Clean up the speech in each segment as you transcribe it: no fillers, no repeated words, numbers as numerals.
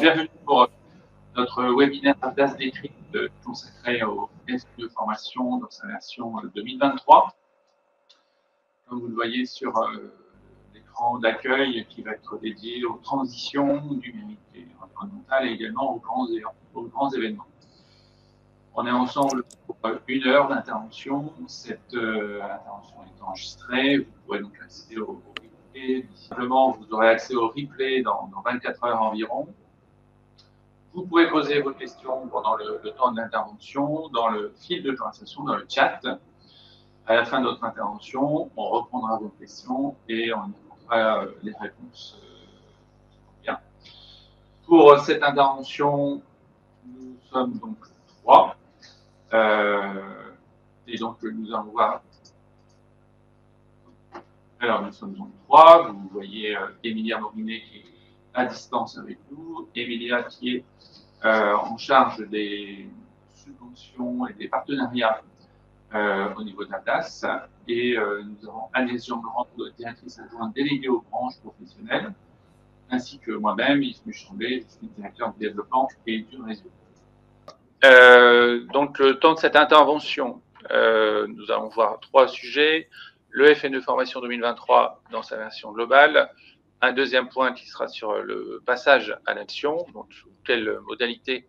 Bienvenue pour notre webinaire Avdas Décrypte consacré au test de formation dans sa version 2023. Comme vous le voyez sur l'écran d'accueil qui va être dédié aux transitions numériques et environnementales et également aux grands événements. On est ensemble pour 1 heure d'intervention. Cette intervention est enregistrée. Vous pourrez donc accéder au replay. Simplement, vous aurez accès au replay dans 24 heures environ. Vous pouvez poser vos questions pendant le temps de l'intervention, dans le fil de conversation, dans le chat. À la fin de notre intervention, on reprendra vos questions et on apportera les réponses. Bien. Pour cette intervention, nous sommes donc 3. Et donc, nous allons voir. Alors, nous sommes donc 3. Vous voyez Emilia Morinet qui est à distance avec nous. Emilia qui est en charge des subventions et des partenariats au niveau de l'Avdas. Et nous avons Agnès Jean-Laurent, directrice adjointe déléguée aux branches professionnelles, ainsi que moi-même, Yves Muchamblé, je suis directeur du développement et du réseau. Donc, le temps de cette intervention, nous allons voir 3 sujets. Le FNE Formation 2023 dans sa version globale. Un deuxième point qui sera sur le passage à l'action, donc sous quelle modalité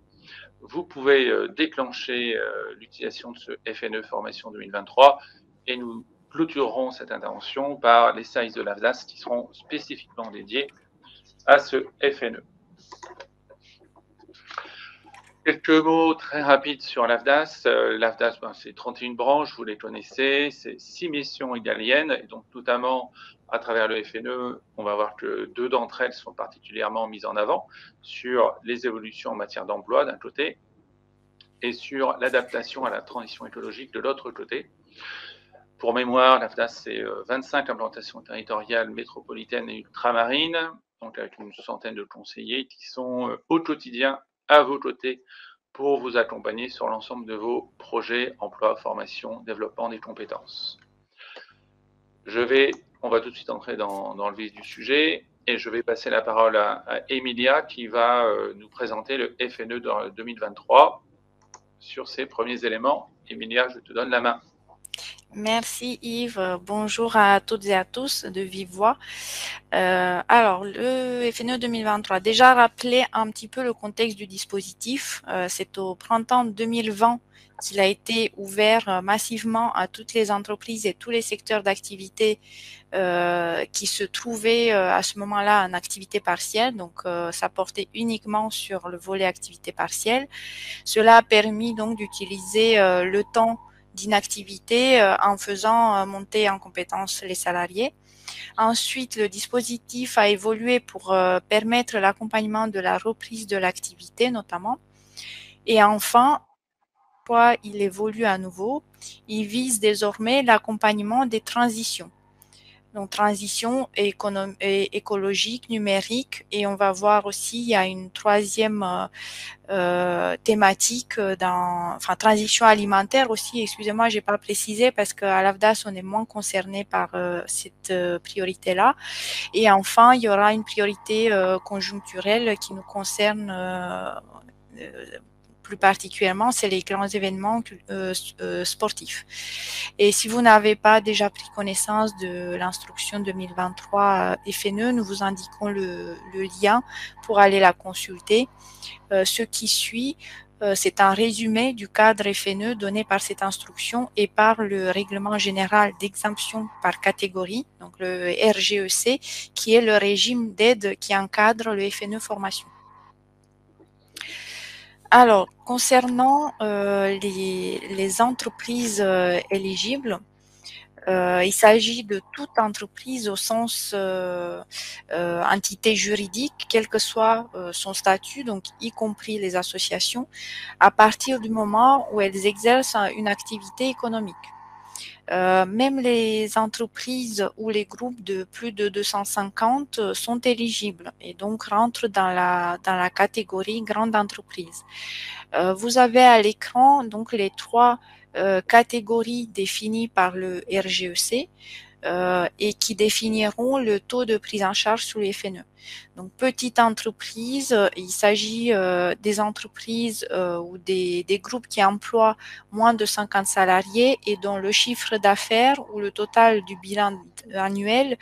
vous pouvez déclencher l'utilisation de ce FNE Formation 2023 et nous clôturerons cette intervention par les slides de l'Avdas qui seront spécifiquement dédiés à ce FNE. Quelques mots très rapides sur l'Avdas. L'Avdas, c'est 31 branches, vous les connaissez, c'est 6 missions égaliennes, et donc notamment à travers le FNE, on va voir que 2 d'entre elles sont particulièrement mises en avant sur les évolutions en matière d'emploi d'un côté et sur l'adaptation à la transition écologique de l'autre côté. Pour mémoire, l'Avdas, c'est 25 implantations territoriales métropolitaines et ultramarines, donc avec une centaine de conseillers qui sont au quotidien à vos côtés pour vous accompagner sur l'ensemble de vos projets, emploi, formation, développement des compétences. On va tout de suite entrer dans le vif du sujet et je vais passer la parole à Emilia qui va nous présenter le FNE 2023 sur ses premiers éléments. Emilia, je te donne la main. Merci Yves, bonjour à toutes et à tous de vive voix. Alors, le FNE 2023, déjà rappeler un petit peu le contexte du dispositif. C'est au printemps 2020 qu'il a été ouvert massivement à toutes les entreprises et tous les secteurs d'activité qui se trouvaient à ce moment-là en activité partielle. Donc, ça portait uniquement sur le volet activité partielle. Cela a permis donc d'utiliser le temps d'inactivité en faisant monter en compétence les salariés. Ensuite, le dispositif a évolué pour permettre l'accompagnement de la reprise de l'activité notamment. Et enfin, il évolue à nouveau. Il vise désormais l'accompagnement des transitions. Donc, transition écologique, numérique, et on va voir aussi, il y a une troisième thématique transition alimentaire aussi, excusez-moi, j'ai pas précisé parce qu'à l'Avdas, on est moins concerné par cette priorité-là. Et enfin, il y aura une priorité conjoncturelle qui nous concerne plus particulièrement, c'est les grands événements sportifs. Et si vous n'avez pas déjà pris connaissance de l'instruction 2023 FNE, nous vous indiquons le lien pour aller la consulter. Ce qui suit, c'est un résumé du cadre FNE donné par cette instruction et par le règlement général d'exemption par catégorie, donc le RGEC, qui est le régime d'aide qui encadre le FNE formation. Alors, concernant les entreprises éligibles, il s'agit de toute entreprise au sens entité juridique, quel que soit son statut, donc y compris les associations, à partir du moment où elles exercent une activité économique. Même les entreprises ou les groupes de plus de 250 sont éligibles et donc rentrent dans la catégorie grande entreprise. Vous avez à l'écran donc les 3 catégories définies par le RGEC. et qui définiront le taux de prise en charge sous les FNE. Donc, petite entreprise, il s'agit des entreprises ou des groupes qui emploient moins de 50 salariés et dont le chiffre d'affaires ou le total du bilan annuel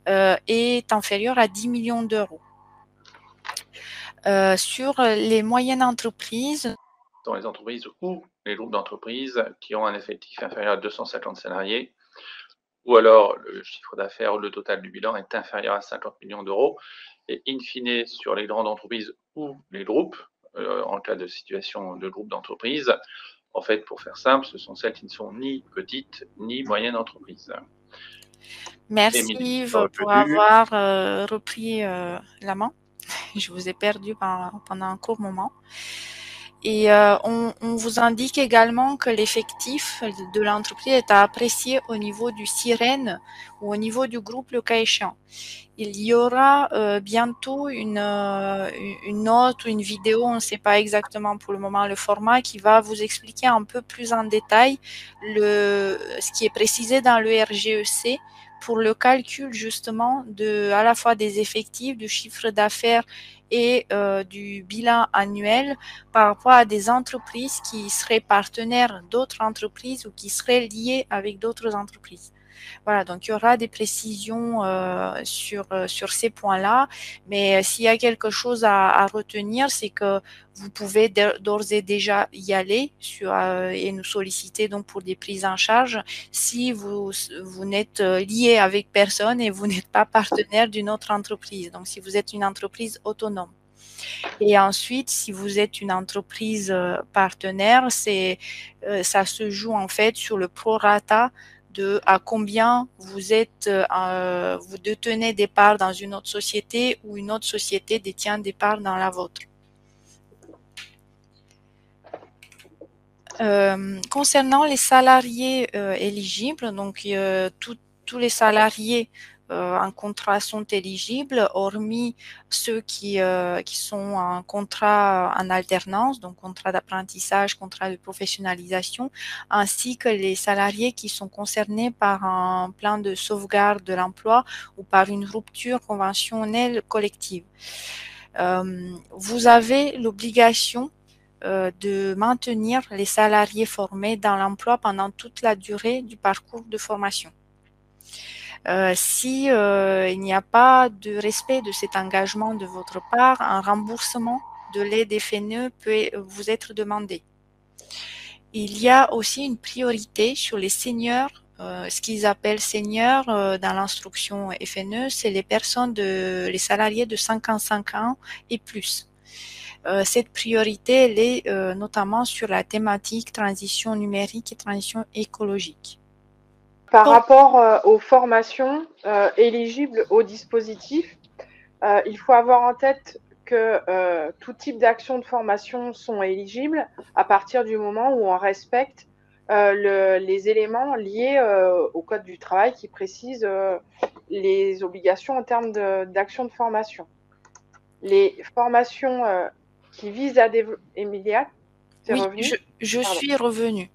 est inférieur à 10 millions d'euros. Sur les moyennes entreprises, dans les entreprises ou les groupes d'entreprises qui ont un effectif inférieur à 250 salariés, ou alors le chiffre d'affaires ou le total du bilan est inférieur à 50 millions d'euros. Et in fine, sur les grandes entreprises ou les groupes, en cas de situation de groupe d'entreprise, en fait, pour faire simple, ce sont celles qui ne sont ni petites ni moyennes entreprises. Merci Yves pour avoir repris la main. Je vous ai perdu pendant un court moment. Et on vous indique également que l'effectif de l'entreprise est à apprécier au niveau du sirène ou au niveau du groupe le cas échéant. Il y aura bientôt une note ou une vidéo, on ne sait pas exactement pour le moment le format, qui va vous expliquer un peu plus en détail ce qui est précisé dans le RGEC pour le calcul justement à la fois des effectifs, du chiffre d'affaires et du bilan annuel par rapport à des entreprises qui seraient partenaires d'autres entreprises ou qui seraient liées avec d'autres entreprises. Voilà, donc il y aura des précisions sur ces points-là, mais s'il y a quelque chose à retenir, c'est que vous pouvez d'ores et déjà y aller et nous solliciter donc pour des prises en charge si vous n'êtes lié avec personne et vous n'êtes pas partenaire d'une autre entreprise. Donc si vous êtes une entreprise autonome. Et ensuite, si vous êtes une entreprise partenaire, ça se joue en fait sur le prorata de à combien vous détenez des parts dans une autre société ou une autre société détient des parts dans la vôtre. Concernant les salariés éligibles, donc tous les salariés en contrat sont éligibles, hormis ceux qui sont en contrat en alternance, donc contrat d'apprentissage, contrat de professionnalisation, ainsi que les salariés qui sont concernés par un plan de sauvegarde de l'emploi ou par une rupture conventionnelle collective. Vous avez l'obligation de maintenir les salariés formés dans l'emploi pendant toute la durée du parcours de formation. Si il n'y a pas de respect de cet engagement de votre part, un remboursement de l'aide FNE peut vous être demandé. Il y a aussi une priorité sur les seniors. Ce qu'ils appellent seniors dans l'instruction FNE, c'est les salariés de 55 ans et plus. Cette priorité, elle est notamment sur la thématique transition numérique et transition écologique. Par rapport aux formations éligibles au dispositif, il faut avoir en tête que tout type d'actions de formation sont éligibles à partir du moment où on respecte les éléments liés au Code du travail qui précisent les obligations en termes d'actions de formation. Les formations qui visent à développer... Emilia, tu es revenue ? Je suis revenue.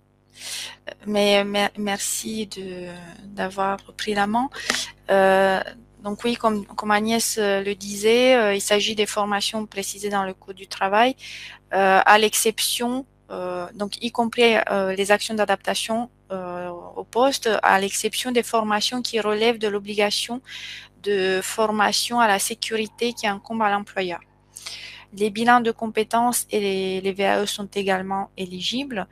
Mais merci d'avoir pris la main. Donc oui, comme Agnès le disait, il s'agit des formations précisées dans le Code du travail, à l'exception, donc y compris les actions d'adaptation au poste, à l'exception des formations qui relèvent de l'obligation de formation à la sécurité qui incombe à l'employeur. Les bilans de compétences et les VAE sont également éligibles.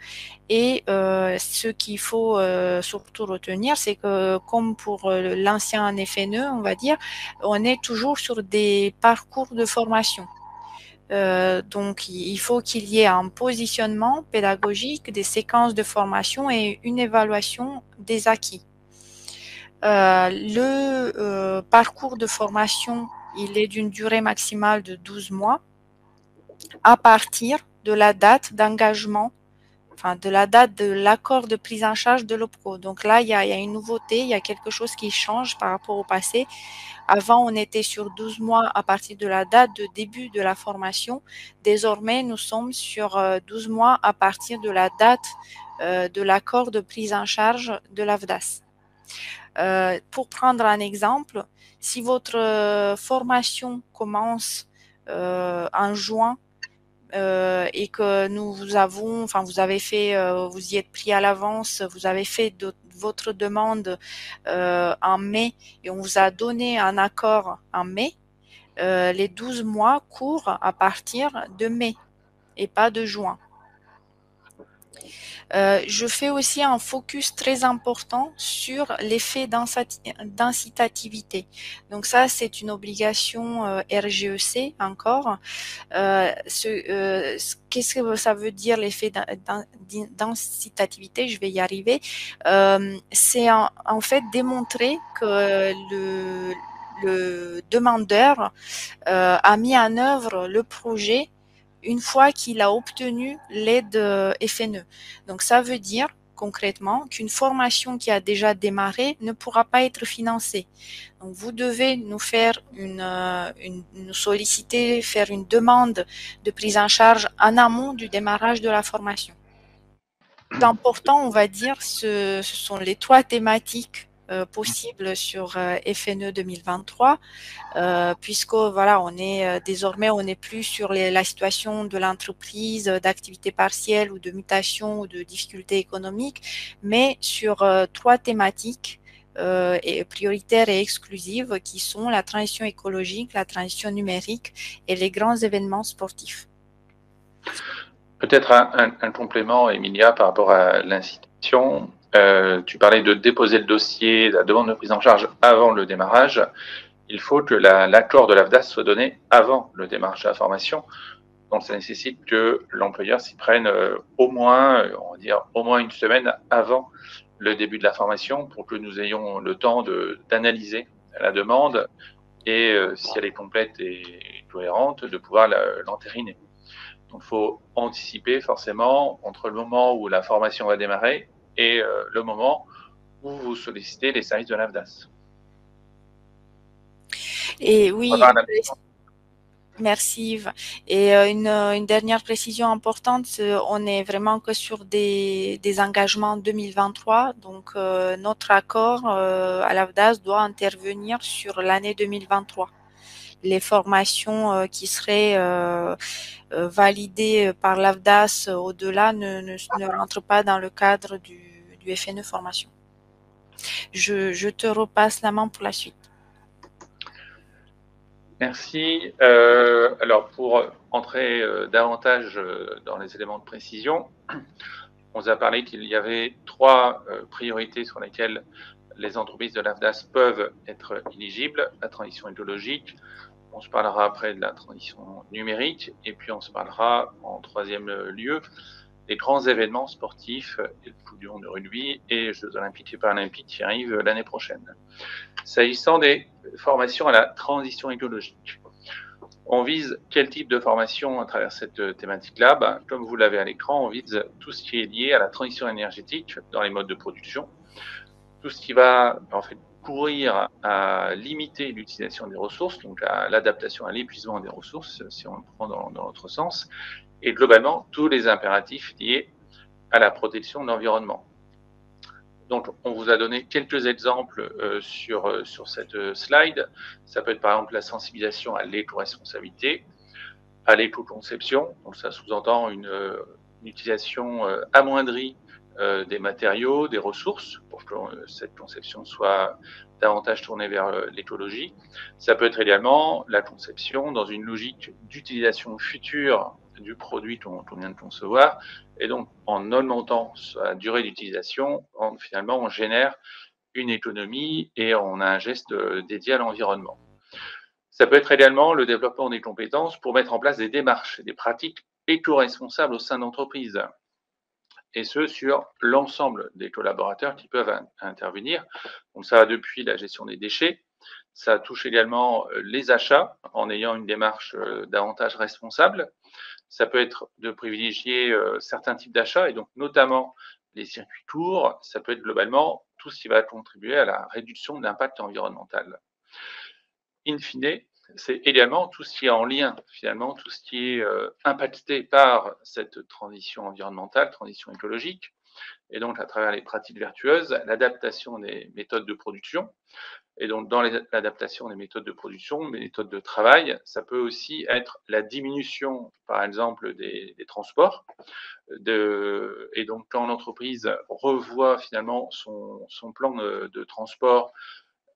Et ce qu'il faut surtout retenir, c'est que comme pour l'ancien FNE, on va dire, on est toujours sur des parcours de formation. Donc, il faut qu'il y ait un positionnement pédagogique, des séquences de formation et une évaluation des acquis. Le parcours de formation, il est d'une durée maximale de 12 mois à partir de la date d'engagement, enfin de la date de l'accord de prise en charge de l'OPCO. Donc là, il y a une nouveauté, il y a quelque chose qui change par rapport au passé. Avant, on était sur 12 mois à partir de la date de début de la formation. Désormais, nous sommes sur 12 mois à partir de la date de l'accord de prise en charge de l'AFDAS. Pour prendre un exemple, si votre formation commence en juin et que vous avez fait, vous y êtes pris à l'avance, vous avez fait votre demande en mai et on vous a donné un accord en mai, les 12 mois courent à partir de mai et pas de juin. Je fais aussi un focus très important sur l'effet d'incitativité. Donc ça, c'est une obligation RGEC encore. Qu'est-ce que ça veut dire l'effet d'incitativité? Je vais y arriver. C'est en fait démontrer que le demandeur a mis en œuvre le projet une fois qu'il a obtenu l'aide FNE. Donc ça veut dire concrètement qu'une formation qui a déjà démarré ne pourra pas être financée. Donc vous devez nous faire nous solliciter, faire une demande de prise en charge en amont du démarrage de la formation. L'important, on va dire, ce sont les 3 thématiques possibles sur FNE 2023, puisque voilà, désormais on n'est plus sur la situation de l'entreprise, d'activité partielle ou de mutation ou de difficultés économiques, mais sur 3 thématiques prioritaires et exclusives qui sont la transition écologique, la transition numérique et les grands événements sportifs. Peut-être un complément, Emilia, par rapport à l'incitation. Tu parlais de déposer le dossier, la demande de prise en charge avant le démarrage. Il faut que l'accord de l'AFDAS soit donné avant le démarrage de la formation. Donc, ça nécessite que l'employeur s'y prenne au moins une semaine avant le début de la formation pour que nous ayons le temps d'analyser la demande et, si elle est complète et cohérente, de pouvoir l'entériner. Donc, il faut anticiper forcément entre le moment où la formation va démarrer et le moment où vous sollicitez les services de l'AFDAS. Et oui, merci Yves. Et une dernière précision importante, on n'est vraiment que sur des engagements 2023. Donc notre accord à l'AFDAS doit intervenir sur l'année 2023. Les formations qui seraient validées par l'AFDAS au-delà ne rentrent pas dans le cadre du FNE formation. Je te repasse la main pour la suite. Merci. Alors, pour entrer davantage dans les éléments de précision, on vous a parlé qu'il y avait 3 priorités sur lesquelles les entreprises de l'AFDAS peuvent être éligibles. La transition écologique, on se parlera après de la transition numérique, et puis on se parlera en 3e lieu des grands événements sportifs, et le Coupe du monde de rugby et les Jeux olympiques et paralympiques qui arrivent l'année prochaine. S'agissant des formations à la transition écologique, on vise quel type de formation à travers cette thématique-là? Comme vous l'avez à l'écran, on vise tout ce qui est lié à la transition énergétique dans les modes de production, tout ce qui va en fait courir à limiter l'utilisation des ressources, donc à l'adaptation à l'épuisement des ressources, si on le prend dans l'autre sens, et globalement tous les impératifs liés à la protection de l'environnement. Donc, on vous a donné quelques exemples sur cette slide. Ça peut être par exemple la sensibilisation à l'éco-responsabilité, à l'éco-conception. Donc, ça sous-entend une utilisation amoindrie des matériaux, des ressources, pour que cette conception soit davantage tournée vers l'écologie. Ça peut être également la conception dans une logique d'utilisation future du produit qu'on vient de concevoir, et donc en augmentant sa durée d'utilisation, finalement on génère une économie et on a un geste dédié à l'environnement. Ça peut être également le développement des compétences pour mettre en place des démarches et des pratiques éco-responsables au sein d'entreprises, et ce sur l'ensemble des collaborateurs qui peuvent intervenir. Donc ça va depuis la gestion des déchets, ça touche également les achats en ayant une démarche davantage responsable. Ça peut être de privilégier certains types d'achats, et donc notamment les circuits courts. Ça peut être globalement tout ce qui va contribuer à la réduction de l'impact environnemental. In fine, c'est également tout ce qui est en lien, finalement, tout ce qui est impacté par cette transition environnementale, transition écologique, et donc à travers les pratiques vertueuses, l'adaptation des méthodes de production. Et donc, dans l'adaptation des méthodes de production, des méthodes de travail, ça peut aussi être la diminution, par exemple, des transports. Et donc, quand l'entreprise revoit finalement son plan de transport,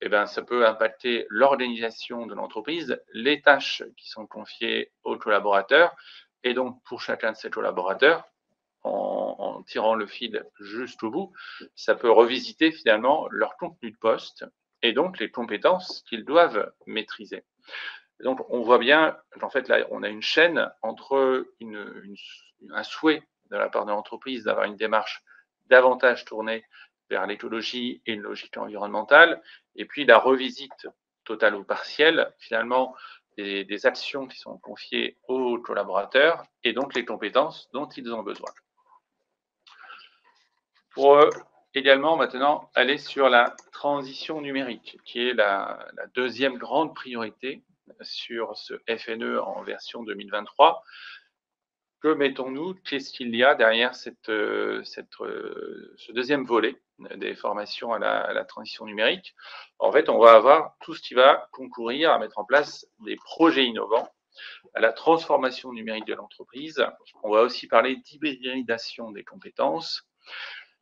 eh ben, ça peut impacter l'organisation de l'entreprise, les tâches qui sont confiées aux collaborateurs. Et donc, pour chacun de ces collaborateurs, en tirant le fil jusqu'au bout, ça peut revisiter finalement leur contenu de poste et donc les compétences qu'ils doivent maîtriser. Donc, on voit bien qu'en fait, là, on a une chaîne entre un souhait de la part de l'entreprise d'avoir une démarche davantage tournée vers l'écologie et une logique environnementale, et puis la revisite totale ou partielle, finalement, des actions qui sont confiées aux collaborateurs et donc les compétences dont ils ont besoin. Pour également maintenant aller sur la transition numérique, qui est la deuxième grande priorité sur ce FNE en version 2023. Que mettons-nous? Qu'est-ce qu'il y a derrière ce deuxième volet des formations à la transition numérique? En fait, on va avoir tout ce qui va concourir à mettre en place des projets innovants à la transformation numérique de l'entreprise. On va aussi parler d'hybridation des compétences.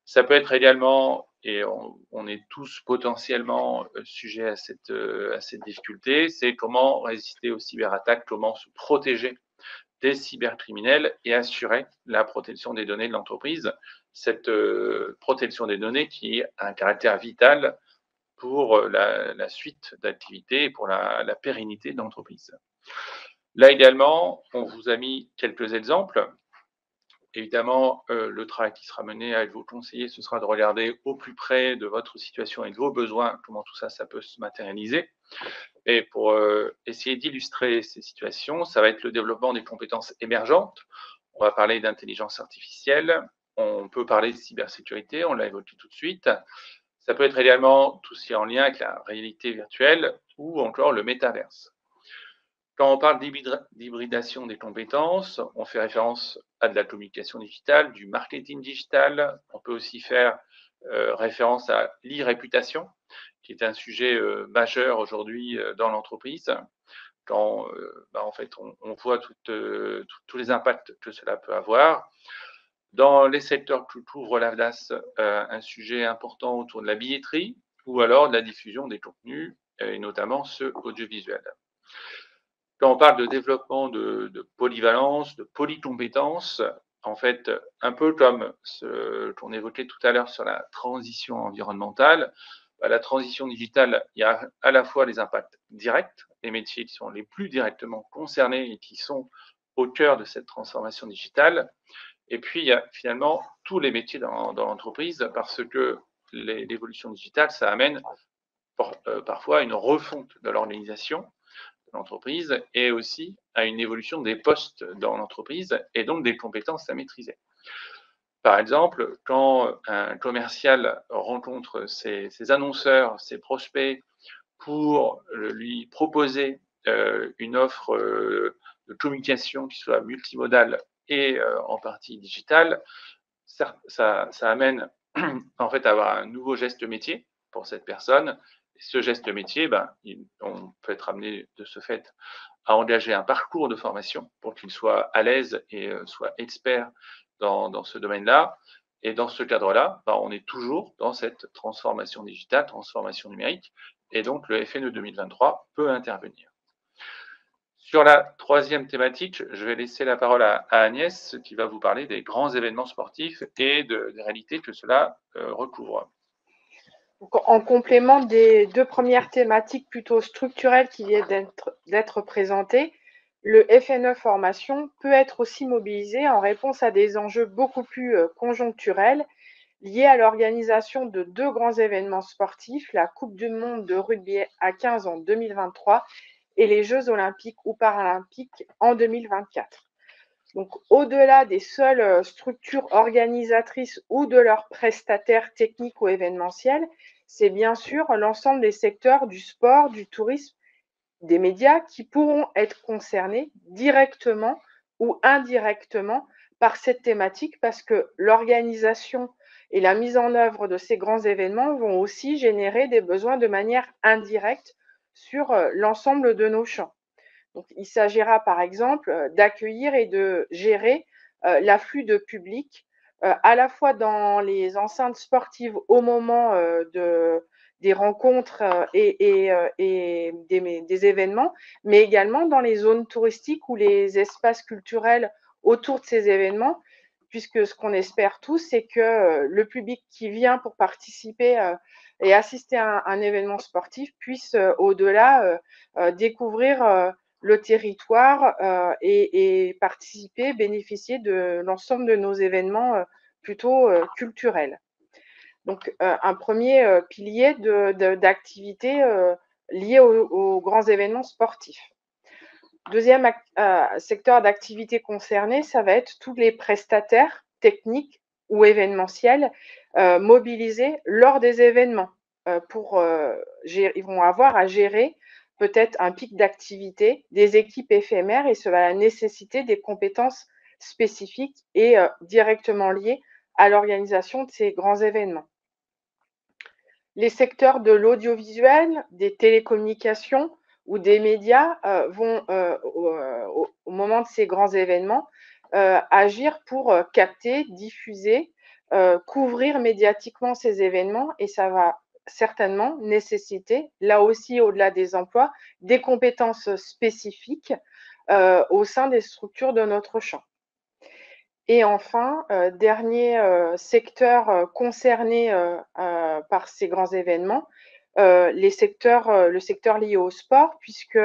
Ça peut être également, et on est tous potentiellement sujets à cette difficulté, c'est comment résister aux cyberattaques, comment se protéger des cybercriminels et assurer la protection des données de l'entreprise. Cette protection des données qui a un caractère vital pour la suite d'activités et pour la pérennité de l'entreprise. Là également, on vous a mis quelques exemples. Évidemment, le travail qui sera mené avec vos conseillers, ce sera de regarder au plus près de votre situation et de vos besoins, comment tout ça, ça peut se matérialiser. Et pour essayer d'illustrer ces situations, ça va être le développement des compétences émergentes. On va parler d'intelligence artificielle, on peut parler de cybersécurité, on l'a évoqué tout de suite. Ça peut être également tout ce qui est en lien avec la réalité virtuelle ou encore le métaverse. Quand on parle d'hybridation des compétences, on fait référence à de la communication digitale, du marketing digital. On peut aussi faire référence à l'e-réputation, qui est un sujet majeur aujourd'hui dans l'entreprise. Quand en fait, on voit tous les impacts que cela peut avoir. Dans les secteurs que couvre l'AFDAS, un sujet important autour de la billetterie ou alors de la diffusion des contenus, et notamment ceux audiovisuels. Quand on parle de développement de polyvalence, de polycompétences, en fait, un peu comme ce qu'on évoquait tout à l'heure sur la transition environnementale, la transition digitale, il y a à la fois les impacts directs, les métiers qui sont les plus directement concernés et qui sont au cœur de cette transformation digitale, et puis il y a finalement tous les métiers dans l'entreprise, parce que l'évolution digitale, ça amène parfois une refonte de l'organisation, l'entreprise et aussi à une évolution des postes dans l'entreprise et donc des compétences à maîtriser. Par exemple, quand un commercial rencontre ses annonceurs, ses prospects pour lui proposer une offre de communication qui soit multimodale et en partie digitale, ça amène en fait à avoir un nouveau geste métier pour cette personne. Ce geste métier, on peut être amené de ce fait à engager un parcours de formation pour qu'il soit à l'aise et soit expert dans ce domaine-là. Et dans ce cadre-là, on est toujours dans cette transformation digitale, transformation numérique, et donc le FNE 2023 peut intervenir. Sur la troisième thématique, je vais laisser la parole à Agnès qui va vous parler des grands événements sportifs et des réalités que cela recouvre. En complément des deux premières thématiques plutôt structurelles qui viennent d'être présentées, le FNE Formation peut être aussi mobilisé en réponse à des enjeux beaucoup plus conjoncturels liés à l'organisation de deux grands événements sportifs, la Coupe du monde de rugby à 15 en 2023 et les Jeux olympiques ou paralympiques en 2024. Donc, au-delà des seules structures organisatrices ou de leurs prestataires techniques ou événementiels, c'est bien sûr l'ensemble des secteurs du sport, du tourisme, des médias qui pourront être concernés directement ou indirectement par cette thématique parce que l'organisation Et la mise en œuvre de ces grands événements vont aussi générer des besoins de manière indirecte sur l'ensemble de nos champs. Donc, il s'agira par exemple d'accueillir et de gérer l'afflux de public à la fois dans les enceintes sportives au moment des rencontres et des événements, mais également dans les zones touristiques ou les espaces culturels autour de ces événements, puisque ce qu'on espère tous, c'est que le public qui vient pour participer et assister à un événement sportif puisse au-delà découvrir le territoire et participer, bénéficier de l'ensemble de nos événements plutôt culturels. Donc, un premier pilier d'activité lié aux grands événements sportifs. Deuxième secteur d'activité concerné, ça va être tous les prestataires techniques ou événementiels mobilisés lors des événements. Ils vont avoir à gérer peut-être un pic d'activité, des équipes éphémères, et cela va nécessiter des compétences spécifiques et directement liées à l'organisation de ces grands événements. Les secteurs de l'audiovisuel, des télécommunications ou des médias vont, au moment de ces grands événements, agir pour capter, diffuser, couvrir médiatiquement ces événements, et ça va certainement nécessiter, là aussi au-delà des emplois, des compétences spécifiques au sein des structures de notre champ. Et enfin, dernier secteur concerné par ces grands événements, le secteur lié au sport, puisque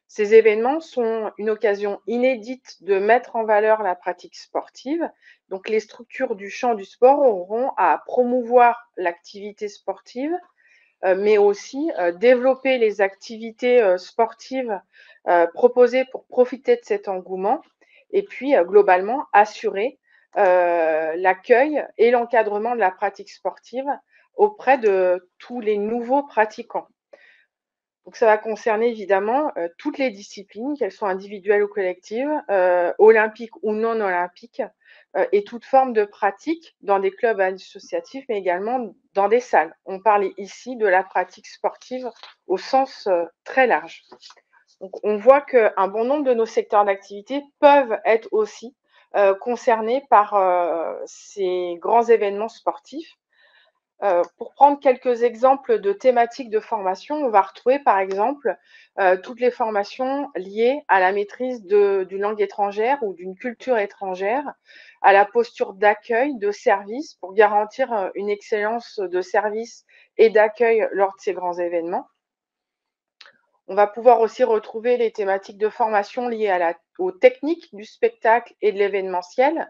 ces événements sont une occasion inédite de mettre en valeur la pratique sportive. Donc, les structures du champ du sport auront à promouvoir l'activité sportive, mais aussi développer les activités sportives proposées pour profiter de cet engouement, et puis globalement assurer l'accueil et l'encadrement de la pratique sportive auprès de tous les nouveaux pratiquants. Donc, ça va concerner évidemment toutes les disciplines, qu'elles soient individuelles ou collectives, olympiques ou non olympiques, et toute forme de pratique dans des clubs associatifs, mais également dans des salles. On parle ici de la pratique sportive au sens très large. Donc, on voit qu'un bon nombre de nos secteurs d'activité peuvent être aussi concernés par ces grands événements sportifs. Pour prendre quelques exemples de thématiques de formation, on va retrouver par exemple toutes les formations liées à la maîtrise d'une langue étrangère ou d'une culture étrangère, à la posture d'accueil, de service, pour garantir une excellence de service et d'accueil lors de ces grands événements. On va pouvoir aussi retrouver les thématiques de formation liées aux techniques du spectacle et de l'événementiel,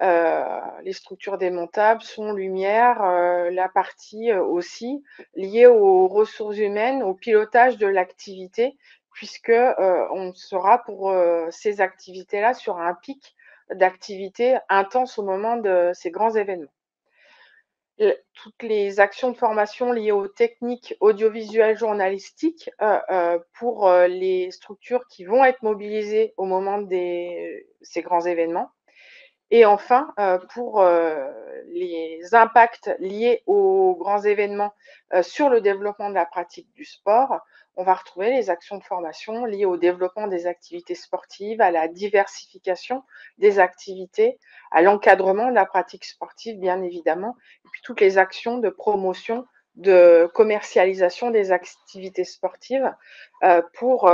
les structures démontables, son, lumière, la partie aussi liée aux ressources humaines, au pilotage de l'activité, puisque on sera pour ces activités-là sur un pic d'activité intense au moment de ces grands événements. Toutes les actions de formation liées aux techniques audiovisuelles journalistiques pour les structures qui vont être mobilisées au moment de ces grands événements. Et enfin, pour les impacts liés aux grands événements sur le développement de la pratique du sport, on va retrouver les actions de formation liées au développement des activités sportives, à la diversification des activités, à l'encadrement de la pratique sportive, bien évidemment, et puis toutes les actions de promotion, de commercialisation des activités sportives pour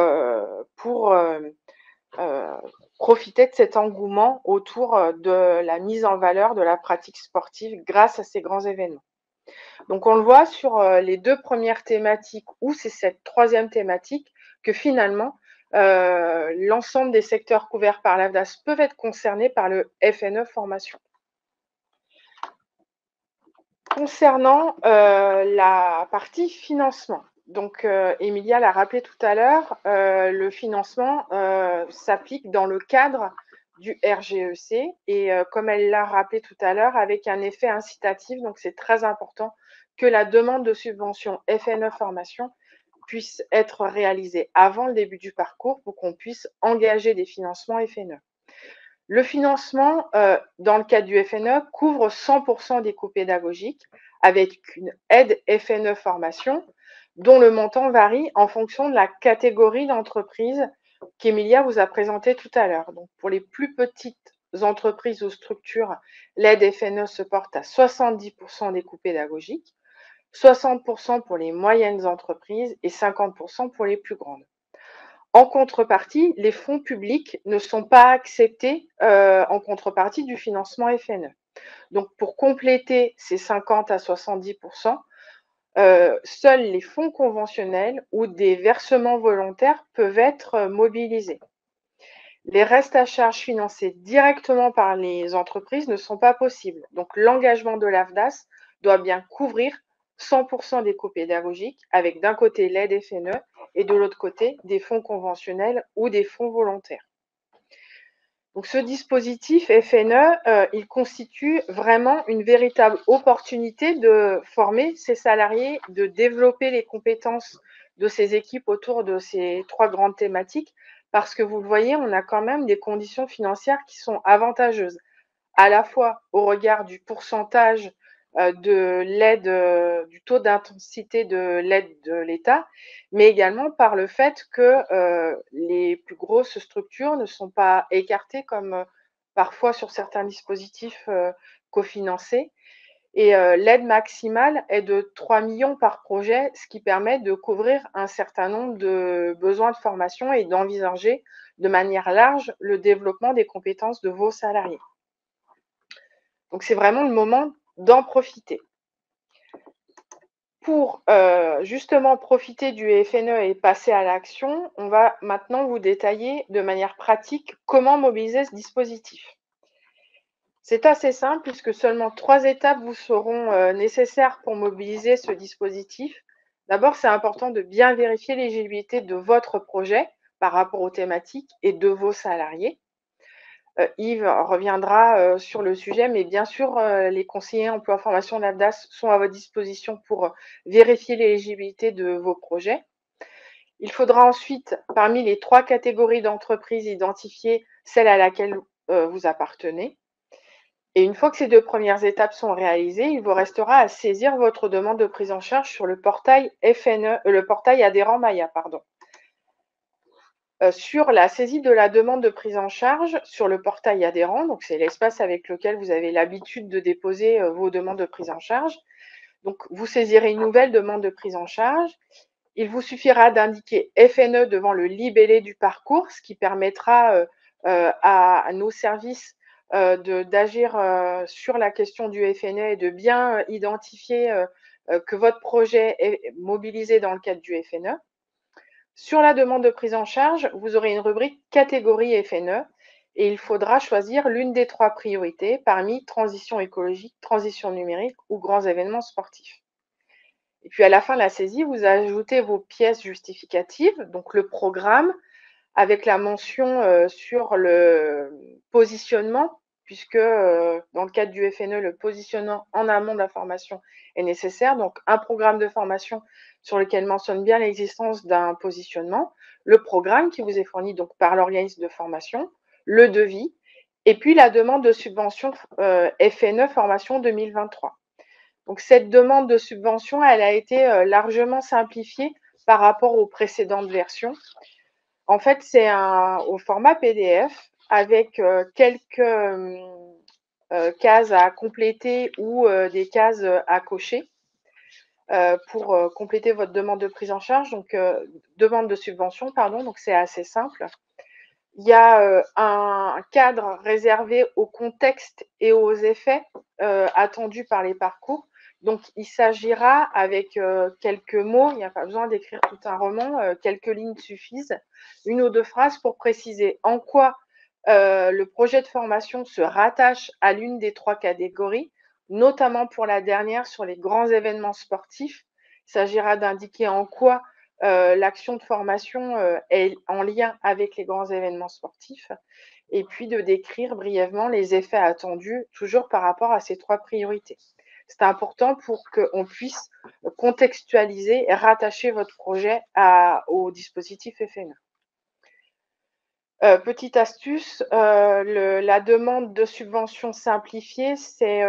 profiter de cet engouement autour de la mise en valeur de la pratique sportive grâce à ces grands événements. Donc, on le voit sur les deux premières thématiques, ou c'est cette troisième thématique, que finalement, l'ensemble des secteurs couverts par l'AFDAS peuvent être concernés par le FNE formation. Concernant la partie financement, donc Emilia l'a rappelé tout à l'heure, le financement s'applique dans le cadre du RGEC et comme elle l'a rappelé tout à l'heure, avec un effet incitatif, donc c'est très important que la demande de subvention FNE formation puisse être réalisée avant le début du parcours pour qu'on puisse engager des financements FNE. Le financement, dans le cadre du FNE, couvre 100% des coûts pédagogiques avec une aide FNE formation dont le montant varie en fonction de la catégorie d'entreprise qu'Emilia vous a présentée tout à l'heure. Donc, pour les plus petites entreprises ou structures, l'aide FNE se porte à 70% des coûts pédagogiques, 60% pour les moyennes entreprises et 50% pour les plus grandes. En contrepartie, les fonds publics ne sont pas acceptés en contrepartie du financement FNE. Donc, pour compléter ces 50 à 70%, seuls les fonds conventionnels ou des versements volontaires peuvent être mobilisés. Les restes à charge financés directement par les entreprises ne sont pas possibles. Donc, l'engagement de l'AFDAS doit bien couvrir 100% des coûts pédagogiques avec d'un côté l'aide FNE et de l'autre côté des fonds conventionnels ou des fonds volontaires. Donc, ce dispositif FNE, il constitue vraiment une véritable opportunité de former ses salariés, de développer les compétences de ces équipes autour de ces 3 grandes thématiques, parce que vous le voyez, on a quand même des conditions financières qui sont avantageuses, à la fois au regard du pourcentage de l'aide, du taux d'intensité de l'aide de l'État, mais également par le fait que les plus grosses structures ne sont pas écartées comme parfois sur certains dispositifs cofinancés. Et l'aide maximale est de 3 millions par projet, ce qui permet de couvrir un certain nombre de besoins de formation et d'envisager de manière large le développement des compétences de vos salariés. Donc, c'est vraiment le moment d'en profiter. Pour justement profiter du FNE et passer à l'action, on va maintenant vous détailler de manière pratique comment mobiliser ce dispositif. C'est assez simple puisque seulement 3 étapes vous seront nécessaires pour mobiliser ce dispositif. D'abord, c'est important de bien vérifier l'éligibilité de votre projet par rapport aux thématiques et de vos salariés. Yves reviendra sur le sujet, mais bien sûr, les conseillers emploi formation de l'AFDAS sont à votre disposition pour vérifier l'éligibilité de vos projets. Il faudra ensuite, parmi les 3 catégories d'entreprises, identifier celle à laquelle vous appartenez. Et une fois que ces 2 premières étapes sont réalisées, il vous restera à saisir votre demande de prise en charge sur le portail FNE, le portail adhérent Maya, pardon. Sur la saisie de la demande de prise en charge sur le portail adhérent, donc c'est l'espace avec lequel vous avez l'habitude de déposer vos demandes de prise en charge. Donc, vous saisirez une nouvelle demande de prise en charge. Il vous suffira d'indiquer FNE devant le libellé du parcours, ce qui permettra à nos services d'agir sur la question du FNE et de bien identifier que votre projet est mobilisé dans le cadre du FNE. Sur la demande de prise en charge, vous aurez une rubrique catégorie FNE et il faudra choisir l'une des 3 priorités parmi transition écologique, transition numérique ou grands événements sportifs. Et puis à la fin de la saisie, vous ajoutez vos pièces justificatives, donc le programme avec la mention sur le positionnement, puisque dans le cadre du FNE, le positionnement en amont de la formation est nécessaire. Donc un programme de formation sur lequel mentionne bien l'existence d'un positionnement, le programme qui vous est fourni donc par l'organisme de formation, le devis, et puis la demande de subvention FNE formation 2023. Donc cette demande de subvention, elle a été largement simplifiée par rapport aux précédentes versions. En fait, c'est au format PDF avec quelques cases à compléter ou des cases à cocher pour compléter votre demande de prise en charge, donc demande de subvention, pardon, donc c'est assez simple. Il y a un cadre réservé au contexte et aux effets attendus par les parcours. Donc, il s'agira avec quelques mots, il n'y a pas besoin d'écrire tout un roman, quelques lignes suffisent, 1 ou 2 phrases pour préciser en quoi le projet de formation se rattache à l'une des 3 catégories, notamment pour la dernière sur les grands événements sportifs. Il s'agira d'indiquer en quoi l'action de formation est en lien avec les grands événements sportifs et puis de décrire brièvement les effets attendus, toujours par rapport à ces 3 priorités. C'est important pour qu'on puisse contextualiser et rattacher votre projet au dispositif FNE. Petite astuce, la demande de subvention simplifiée, c'est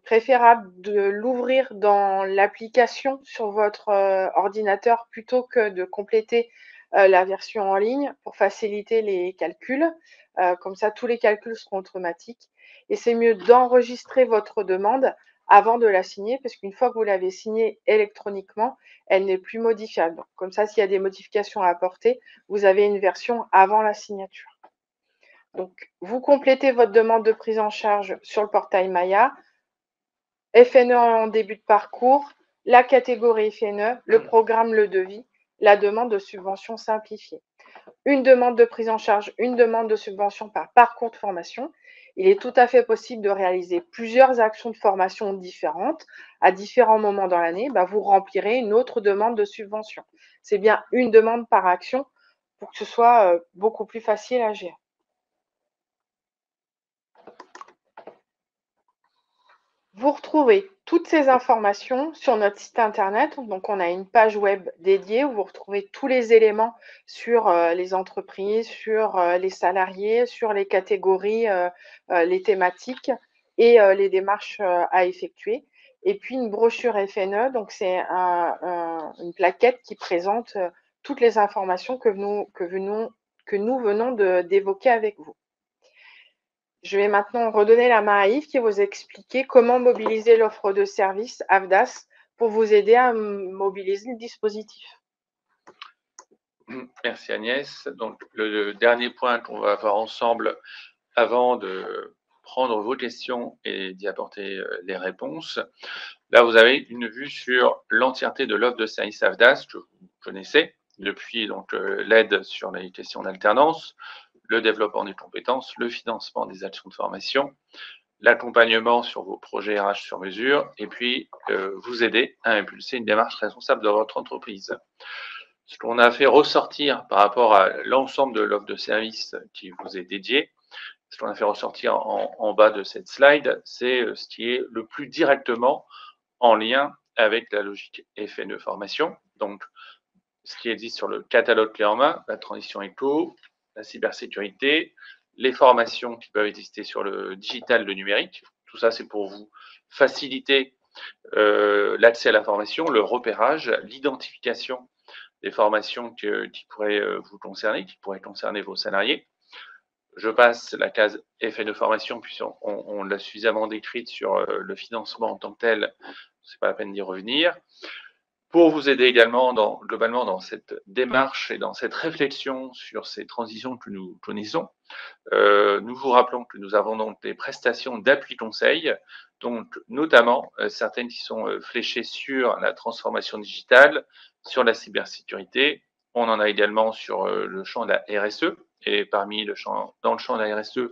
préférable de l'ouvrir dans l'application sur votre ordinateur plutôt que de compléter la version en ligne pour faciliter les calculs. Comme ça, tous les calculs seront automatiques. Et c'est mieux d'enregistrer votre demande avant de la signer, parce qu'une fois que vous l'avez signée électroniquement, elle n'est plus modifiable. Donc, comme ça, s'il y a des modifications à apporter, vous avez une version avant la signature. Donc, vous complétez votre demande de prise en charge sur le portail Maya, FNE en début de parcours, la catégorie FNE, le programme, le devis, la demande de subvention simplifiée. Une demande de prise en charge, une demande de subvention par parcours de formation. Il est tout à fait possible de réaliser plusieurs actions de formation différentes à différents moments dans l'année. Vous remplirez une autre demande de subvention. C'est bien une demande par action pour que ce soit beaucoup plus facile à gérer. Vous retrouvez toutes ces informations sur notre site internet. Donc, on a une page web dédiée où vous retrouvez tous les éléments sur les entreprises, sur les salariés, sur les catégories, les thématiques et les démarches à effectuer. Et puis, une brochure FNE, donc c'est une plaquette qui présente toutes les informations que nous venons d'évoquer avec vous. Je vais maintenant redonner la main à Yves qui va vous expliquer comment mobiliser l'offre de service AFDAS pour vous aider à mobiliser le dispositif. Merci Agnès. Donc, le dernier point qu'on va voir ensemble avant de prendre vos questions et d'y apporter les réponses. Là, vous avez une vue sur l'entièreté de l'offre de service AFDAS que vous connaissez depuis donc l'aide sur les questions d'alternance, le développement des compétences, le financement des actions de formation, l'accompagnement sur vos projets RH sur mesure, et puis vous aider à impulser une démarche responsable de votre entreprise. Ce qu'on a fait ressortir par rapport à l'ensemble de l'offre de service qui vous est dédiée, ce qu'on a fait ressortir en bas de cette slide, c'est ce qui est le plus directement en lien avec la logique FNE formation. Donc, ce qui existe sur le catalogue clé en main, la transition éco, la cybersécurité, les formations qui peuvent exister sur le digital, le numérique. Tout ça, c'est pour vous faciliter l'accès à la formation, le repérage, l'identification des formations qui pourraient vous concerner, qui pourraient concerner vos salariés. Je passe la case FNE formation, puisqu'on l'a suffisamment décrite sur le financement en tant que tel, c'est pas la peine d'y revenir. Pour vous aider également globalement dans cette démarche et dans cette réflexion sur ces transitions que nous connaissons, nous vous rappelons que nous avons donc des prestations d'appui conseil, donc notamment certaines qui sont fléchées sur la transformation digitale, sur la cybersécurité. On en a également sur le champ de la RSE, et dans le champ de la RSE,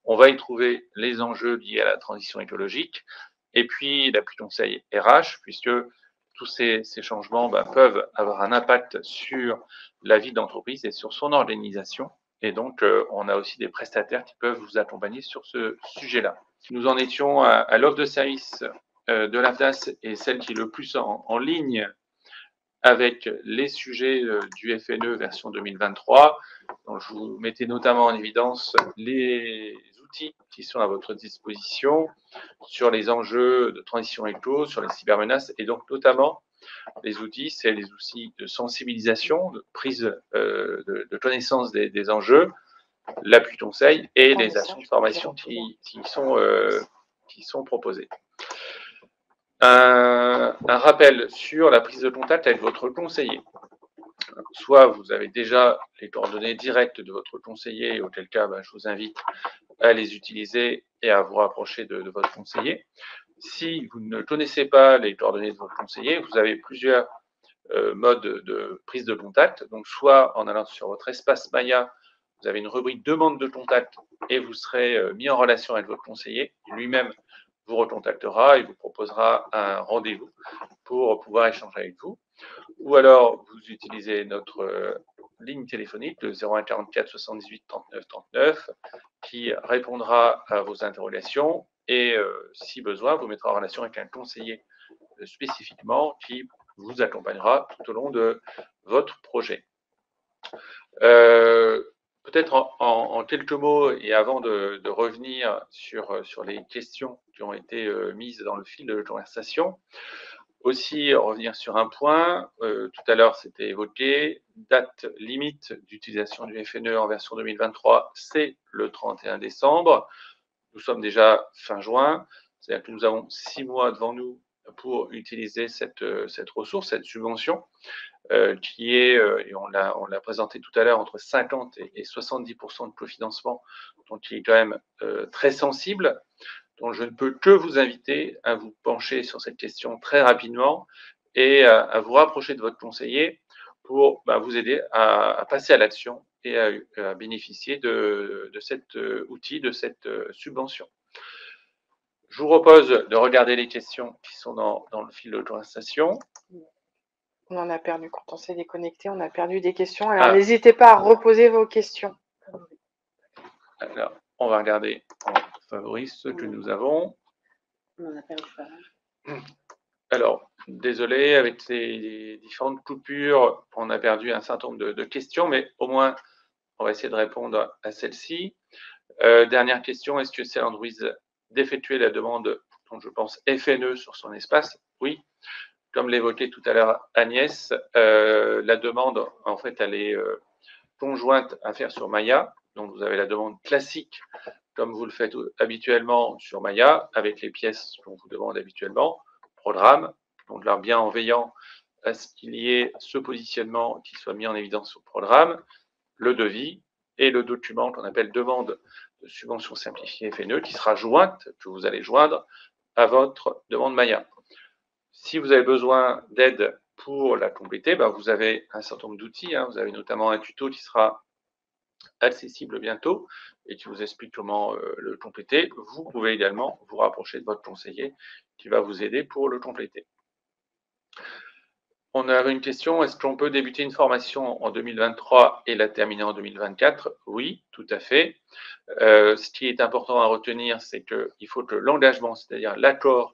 on va y trouver les enjeux liés à la transition écologique, et puis l'appui conseil RH, puisque tous ces changements peuvent avoir un impact sur la vie d'entreprise et sur son organisation. Et donc, on a aussi des prestataires qui peuvent vous accompagner sur ce sujet-là. Nous en étions à l'offre de service de l'AFDAS et celle qui est le plus en ligne avec les sujets du FNE version 2023. Donc, je vous mettais notamment en évidence les outils qui sont à votre disposition sur les enjeux de transition éco, sur les cybermenaces, et donc notamment les outils, c'est les outils de sensibilisation, de prise de connaissance des enjeux, l'appui conseil et les actions de formation qui sont proposées. Un rappel sur la prise de contact avec votre conseiller. Soit vous avez déjà les coordonnées directes de votre conseiller, auquel cas je vous invite à les utiliser et à vous rapprocher de votre conseiller. Si vous ne connaissez pas les coordonnées de votre conseiller, vous avez plusieurs modes de prise de contact. Donc, soit en allant sur votre espace Maya, vous avez une rubrique demande de contact et vous serez mis en relation avec votre conseiller. Lui-même vous recontactera et vous proposera un rendez-vous pour pouvoir échanger avec vous. Ou alors, vous utilisez notre ligne téléphonique, le 01 44 78 39 39, qui répondra à vos interrogations et, si besoin, vous mettra en relation avec un conseiller spécifiquement qui vous accompagnera tout au long de votre projet. Peut-être en quelques mots, et avant de revenir sur les questions qui ont été mises dans le fil de conversation, aussi revenir sur un point, tout à l'heure c'était évoqué, date limite d'utilisation du FNE en version 2023, c'est le 31 décembre. Nous sommes déjà fin juin, c'est-à-dire que nous avons 6 mois devant nous pour utiliser cette ressource, cette subvention, qui est, et on l'a présenté tout à l'heure, entre 50 et 70% de cofinancement, donc qui est quand même très sensible. Donc je ne peux que vous inviter à vous pencher sur cette question très rapidement et à vous rapprocher de votre conseiller pour vous aider à passer à l'action et à bénéficier de cet outil, de cette subvention. Je vous propose de regarder les questions qui sont dans le fil de conversation. On en a perdu quand on s'est déconnecté, on a perdu des questions. Alors n'hésitez pas à reposer vos questions. Alors, on va regarder en favoris ce que nous avons. On a perdu pas mal. Alors, désolé, avec ces différentes coupures, on a perdu un certain nombre de questions, mais au moins, on va essayer de répondre à celle-ci. Dernière question, est-ce que c'est Android d'effectuer la demande, dont je pense FNE sur son espace? Oui. Comme l'évoquait tout à l'heure Agnès, la demande, en fait, elle est conjointe à faire sur Maya. Donc, vous avez la demande classique, comme vous le faites habituellement sur Maya, avec les pièces qu'on vous demande habituellement, programme, donc là, bien en veillant à ce qu'il y ait ce positionnement qui soit mis en évidence au programme, le devis et le document qu'on appelle demande de subvention simplifiée FNE, qui sera jointe, que vous allez joindre à votre demande Maya. Si vous avez besoin d'aide pour la compléter, vous avez un certain nombre d'outils. Vous avez notamment un tuto qui sera accessible bientôt et qui vous explique comment le compléter. Vous pouvez également vous rapprocher de votre conseiller qui va vous aider pour le compléter. On avait une question, est-ce qu'on peut débuter une formation en 2023 et la terminer en 2024? Oui, tout à fait. Ce qui est important à retenir, c'est qu'il faut que l'engagement, c'est-à-dire l'accord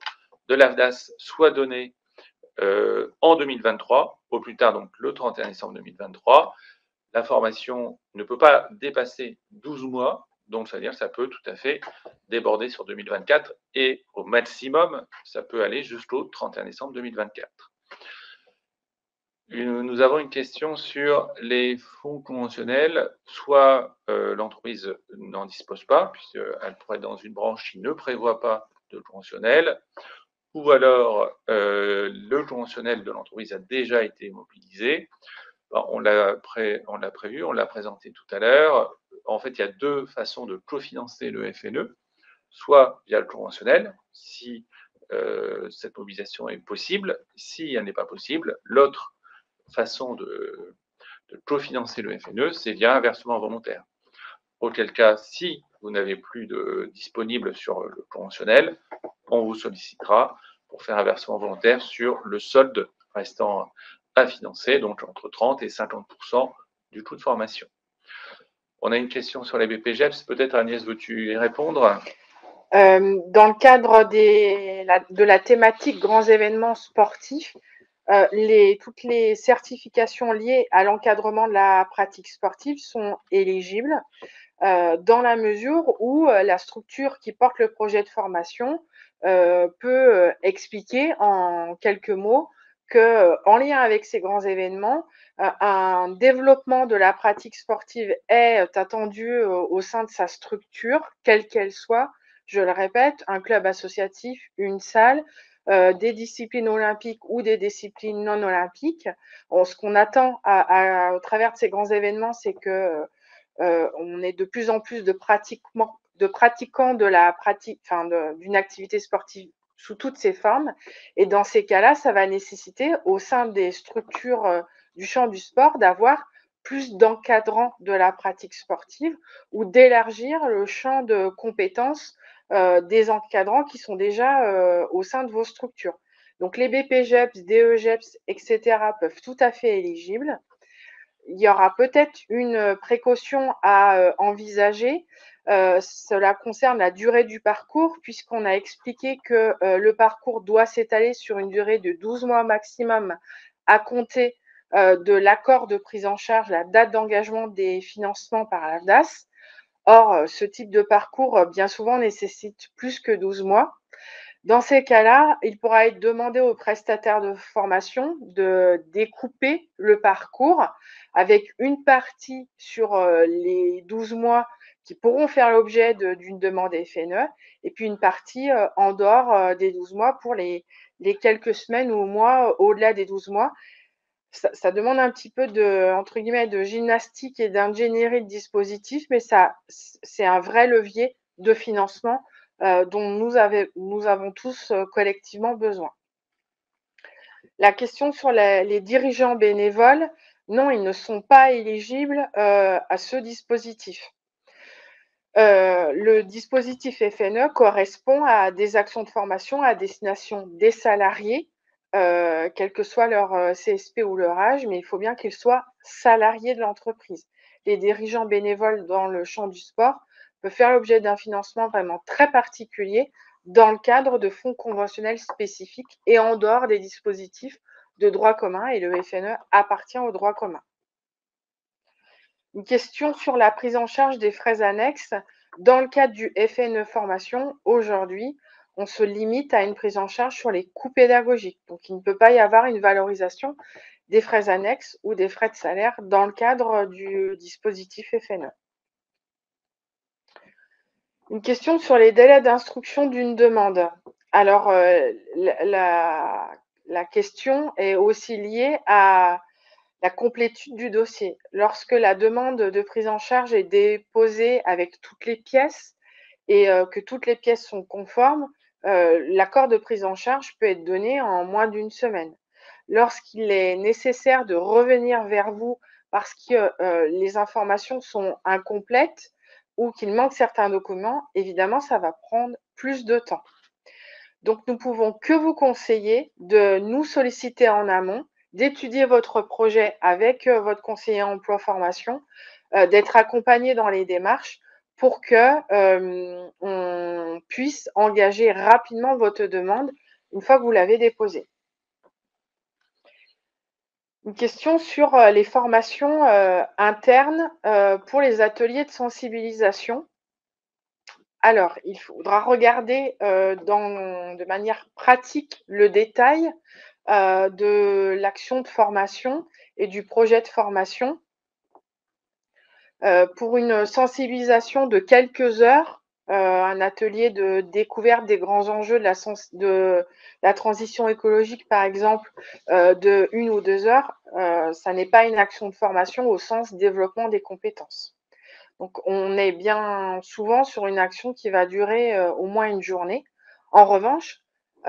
de l'AFDAS, soit donné en 2023, au plus tard donc le 31 décembre 2023. La formation ne peut pas dépasser 12 mois, donc ça veut dire que ça peut tout à fait déborder sur 2024 et au maximum, ça peut aller jusqu'au 31 décembre 2024. Nous avons une question sur les fonds conventionnels. Soit l'entreprise n'en dispose pas, puisqu'elle pourrait être dans une branche qui ne prévoit pas de conventionnel, ou alors le conventionnel de l'entreprise a déjà été mobilisé. On l'a prévu, on l'a présenté tout à l'heure. En fait, il y a deux façons de cofinancer le FNE, soit via le conventionnel, si cette mobilisation est possible. Si elle n'est pas possible, l'autre façon de cofinancer le FNE, c'est via un versement volontaire. Auquel cas, si vous n'avez plus de disponible sur le conventionnel, on vous sollicitera pour faire un versement volontaire sur le solde restant à financer, donc entre 30 et 50% du coût de formation. On a une question sur les BPGEPS, peut-être Agnès, veux-tu y répondre? Dans le cadre de la thématique grands événements sportifs, toutes les certifications liées à l'encadrement de la pratique sportive sont éligibles dans la mesure où la structure qui porte le projet de formation peut expliquer en quelques mots que, en lien avec ces grands événements, un développement de la pratique sportive est attendu au sein de sa structure, quelle qu'elle soit. Je le répète, un club associatif, une salle, des disciplines olympiques ou des disciplines non olympiques. Ce qu'on attend au travers de ces grands événements, c'est que on ait de plus en plus de pratiquants de la pratique, d'une activité sportive sous toutes ses formes. Et dans ces cas-là, ça va nécessiter au sein des structures du champ du sport d'avoir plus d'encadrants de la pratique sportive ou d'élargir le champ de compétences des encadrants qui sont déjà au sein de vos structures. Donc les BPGEPS, DEGEPS, etc. peuvent tout à fait éligibles. Il y aura peut-être une précaution à envisager. Cela concerne la durée du parcours, puisqu'on a expliqué que le parcours doit s'étaler sur une durée de 12 mois maximum à compter de l'accord de prise en charge, la date d'engagement des financements par l'AFDAS. Or, ce type de parcours, bien souvent, nécessite plus que 12 mois. Dans ces cas-là, il pourra être demandé aux prestataires de formation de découper le parcours avec une partie sur les 12 mois qui pourront faire l'objet d'une demande FNE et puis une partie en dehors des 12 mois pour les quelques semaines ou mois au-delà des 12 mois. Ça demande un petit peu entre guillemets, de gymnastique et d'ingénierie de dispositif, mais c'est un vrai levier de financement dont nous avons tous collectivement besoin. La question sur les dirigeants bénévoles, non, ils ne sont pas éligibles à ce dispositif. Le dispositif FNE correspond à des actions de formation à destination des salariés, quel que soit leur CSP ou leur âge, mais il faut bien qu'ils soient salariés de l'entreprise. Les dirigeants bénévoles dans le champ du sport peuvent faire l'objet d'un financement vraiment très particulier dans le cadre de fonds conventionnels spécifiques et en dehors des dispositifs de droit commun, et le FNE appartient au droit commun. Une question sur la prise en charge des frais annexes. Dans le cadre du FNE formation, aujourd'hui, on se limite à une prise en charge sur les coûts pédagogiques. Donc, il ne peut pas y avoir une valorisation des frais annexes ou des frais de salaire dans le cadre du dispositif FNE. Une question sur les délais d'instruction d'une demande. Alors, la question est aussi liée à la complétude du dossier. Lorsque la demande de prise en charge est déposée avec toutes les pièces et que toutes les pièces sont conformes, l'accord de prise en charge peut être donné en moins d'une semaine. Lorsqu'il est nécessaire de revenir vers vous parce que les informations sont incomplètes ou qu'il manque certains documents, évidemment, ça va prendre plus de temps. Donc, nous ne pouvons que vous conseiller de nous solliciter en amont, d'étudier votre projet avec votre conseiller emploi formation, d'être accompagné dans les démarches pour que on puisse engager rapidement votre demande une fois que vous l'avez déposée. Une question sur les formations internes pour les ateliers de sensibilisation. Alors, il faudra regarder de manière pratique le détail de l'action de formation et du projet de formation. Pour une sensibilisation de quelques heures, un atelier de découverte des grands enjeux de la transition écologique, par exemple, de 1 ou 2 heures, ça n'est pas une action de formation au sens développement des compétences. Donc, on est bien souvent sur une action qui va durer au moins une journée. En revanche,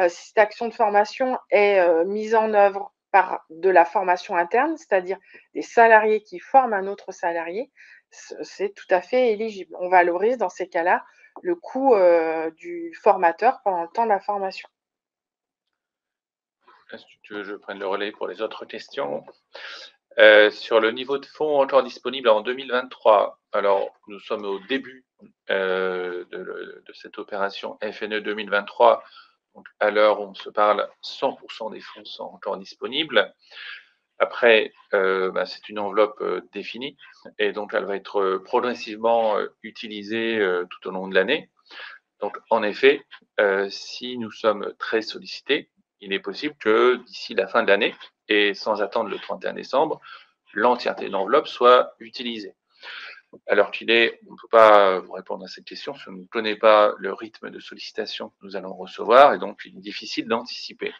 si cette action de formation est mise en œuvre par de la formation interne, c'est-à-dire des salariés qui forment un autre salarié, c'est tout à fait éligible. On valorise dans ces cas-là le coût du formateur pendant le temps de la formation. Est-ce que tu veux que je prenne le relais pour les autres questions? Sur le niveau de fonds encore disponible en 2023, alors nous sommes au début de cette opération FNE 2023. Donc, à l'heure où on se parle, 100% des fonds sont encore disponibles. Après, c'est une enveloppe définie et donc elle va être progressivement utilisée tout au long de l'année. Donc, en effet, si nous sommes très sollicités, il est possible que d'ici la fin de l'année, et sans attendre le 31 décembre, l'entièreté de l'enveloppe soit utilisée. Alors qu'il est, on ne peut pas vous répondre à cette question, si on ne connaît pas le rythme de sollicitation que nous allons recevoir, et donc il est difficile d'anticiper.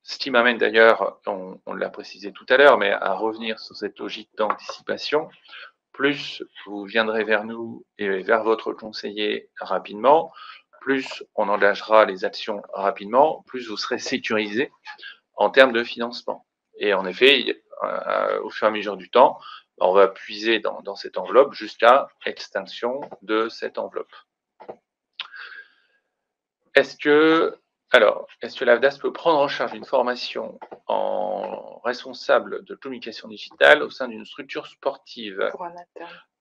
Ce qui m'amène d'ailleurs, on l'a précisé tout à l'heure, mais à revenir sur cette logique d'anticipation. Plus vous viendrez vers nous et vers votre conseiller rapidement, plus on engagera les actions rapidement, plus vous serez sécurisé en termes de financement. Et en effet, au fur et à mesure du temps, on va puiser dans cette enveloppe jusqu'à extinction de cette enveloppe. Est-ce que l'AFDAS peut prendre en charge une formation en responsable de communication digitale au sein d'une structure sportive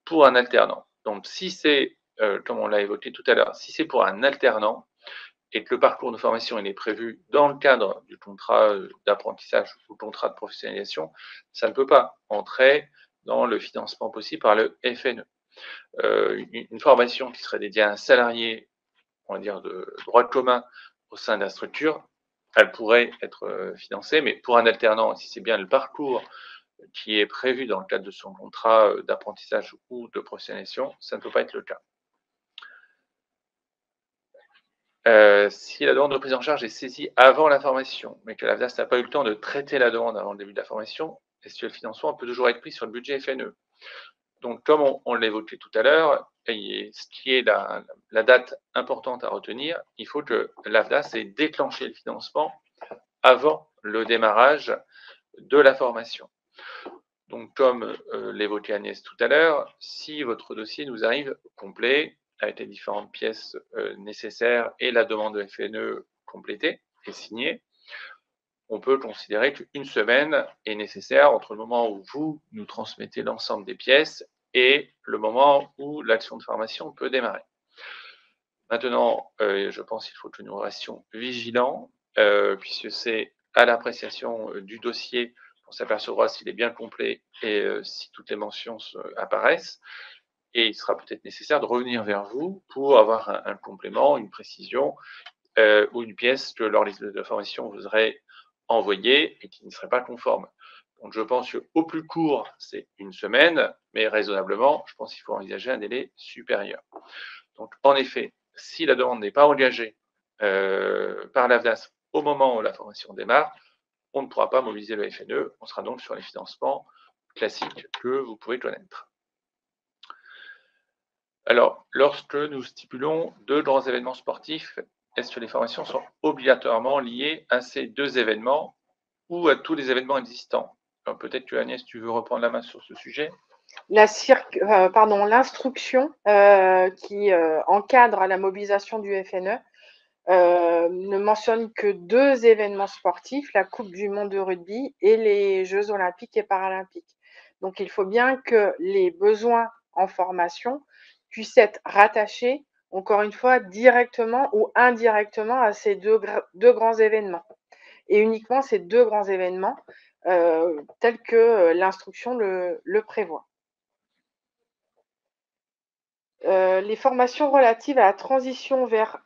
pour un alternant? Donc, si c'est, comme on l'a évoqué tout à l'heure, si c'est pour un alternant, et que le parcours de formation il est prévu dans le cadre du contrat d'apprentissage ou contrat de professionnalisation, ça ne peut pas entrer dans le financement possible par le FNE. Une formation qui serait dédiée à un salarié, on va dire, de droit commun au sein de la structure, elle pourrait être financée, mais pour un alternant, si c'est bien le parcours qui est prévu dans le cadre de son contrat d'apprentissage ou de professionnalisation, ça ne peut pas être le cas. Si la demande de prise en charge est saisie avant la formation, mais que l'AFDAS n'a pas eu le temps de traiter la demande avant le début de la formation, est-ce que le financement peut toujours être pris sur le budget FNE? Donc, comme on l'évoquait tout à l'heure, ce qui est la date importante à retenir, il faut que l'AFDAS ait déclenché le financement avant le démarrage de la formation. Donc, comme l'évoquait Agnès tout à l'heure, si votre dossier nous arrive complet, avec les différentes pièces nécessaires et la demande de FNE complétée et signée, on peut considérer qu'une semaine est nécessaire entre le moment où vous nous transmettez l'ensemble des pièces et le moment où l'action de formation peut démarrer. Maintenant, je pense qu'il faut que nous restions vigilants, puisque c'est à l'appréciation du dossier qu'on s'apercevra s'il est bien complet et si toutes les mentions apparaissent. Et il sera peut-être nécessaire de revenir vers vous pour avoir un complément, une précision ou une pièce que l'organisme de formation vous aurait envoyée et qui ne serait pas conforme. Donc, je pense qu'au plus court, c'est une semaine, mais raisonnablement, je pense qu'il faut envisager un délai supérieur. Donc, en effet, si la demande n'est pas engagée par l'AFDAS au moment où la formation démarre, on ne pourra pas mobiliser le FNE. On sera donc sur les financements classiques que vous pouvez connaître. Alors, lorsque nous stipulons 2 grands événements sportifs, est-ce que les formations sont obligatoirement liées à ces 2 événements ou à tous les événements existants? Peut-être que Agnès, tu veux reprendre la main sur ce sujet. L'instruction qui encadre la mobilisation du FNE ne mentionne que 2 événements sportifs, la Coupe du monde de rugby et les Jeux olympiques et paralympiques. Donc, il faut bien que les besoins en formation puissent être rattachés, encore une fois, directement ou indirectement à ces deux grands événements. Et uniquement ces 2 grands événements tels que l'instruction le prévoit. Les formations relatives à la transition vers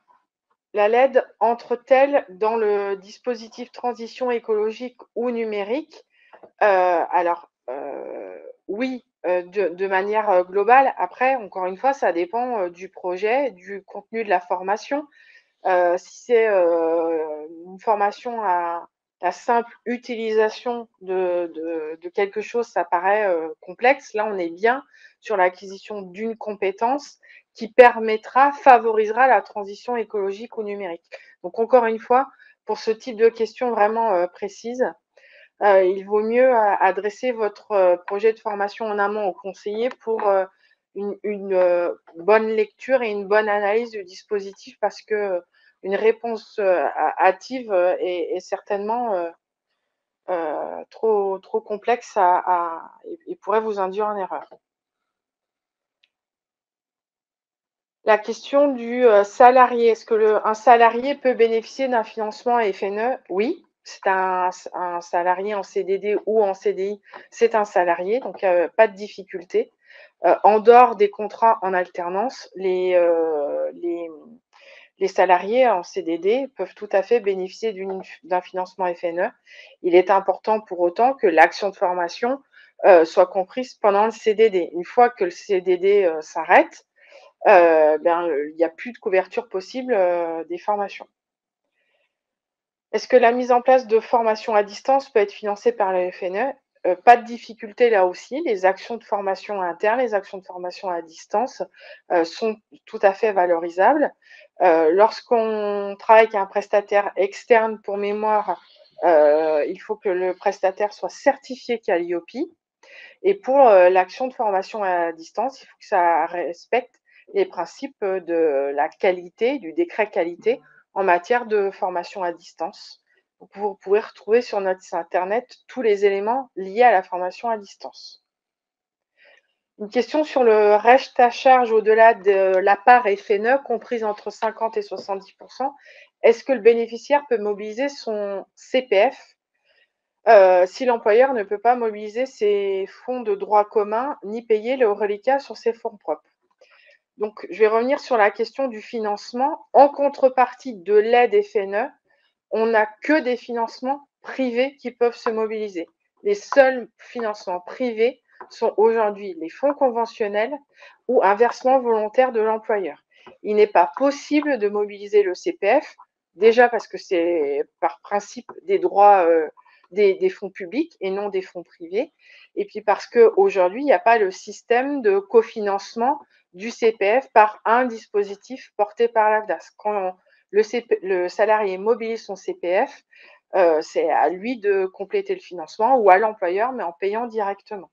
la LED entrent-elles dans le dispositif transition écologique ou numérique? Oui, de manière globale. Après, encore une fois, ça dépend du projet, du contenu de la formation. Si c'est une formation à la simple utilisation de quelque chose, ça paraît complexe. Là, on est bien sur l'acquisition d'une compétence qui favorisera la transition écologique ou numérique. Donc, encore une fois, pour ce type de questions vraiment précises, il vaut mieux adresser votre projet de formation en amont au conseiller pour une bonne lecture et une bonne analyse du dispositif, parce que une réponse hâtive est certainement trop complexe et pourrait vous induire en erreur. La question du salarié. Est-ce que un salarié peut bénéficier d'un financement FNE? Oui, c'est un salarié en CDD ou en CDI, c'est un salarié, donc pas de difficulté. En dehors des contrats en alternance, les salariés en CDD peuvent tout à fait bénéficier d'un financement FNE. Il est important pour autant que l'action de formation soit comprise pendant le CDD. Une fois que le CDD s'arrête, il n'y a plus de couverture possible des formations. Est-ce que la mise en place de formations à distance peut être financée par le FNE? Pas de difficulté là aussi. Les actions de formation interne, les actions de formation à distance sont tout à fait valorisables. Lorsqu'on travaille avec un prestataire externe, pour mémoire, il faut que le prestataire soit certifié Calliope. Et pour l'action de formation à distance, il faut que ça respecte les principes de la qualité, du décret qualité en matière de formation à distance. Donc, vous pouvez retrouver sur notre site internet tous les éléments liés à la formation à distance. Une question sur le reste à charge au-delà de la part FNE comprise entre 50 et 70%. est-ce que le bénéficiaire peut mobiliser son CPF si l'employeur ne peut pas mobiliser ses fonds de droit commun ni payer le reliquat sur ses fonds propres? Donc, je vais revenir sur la question du financement. En contrepartie de l'aide FNE, on n'a que des financements privés qui peuvent se mobiliser. Les seuls financements privés sont aujourd'hui les fonds conventionnels ou un versement volontaire de l'employeur. Il n'est pas possible de mobiliser le CPF, déjà parce que c'est par principe des droits des fonds publics et non des fonds privés, et puis parce qu'aujourd'hui, il n'y a pas le système de cofinancement du CPF par un dispositif porté par l'AFDAS. Quand le salarié mobilise son CPF, c'est à lui de compléter le financement ou à l'employeur, mais en payant directement.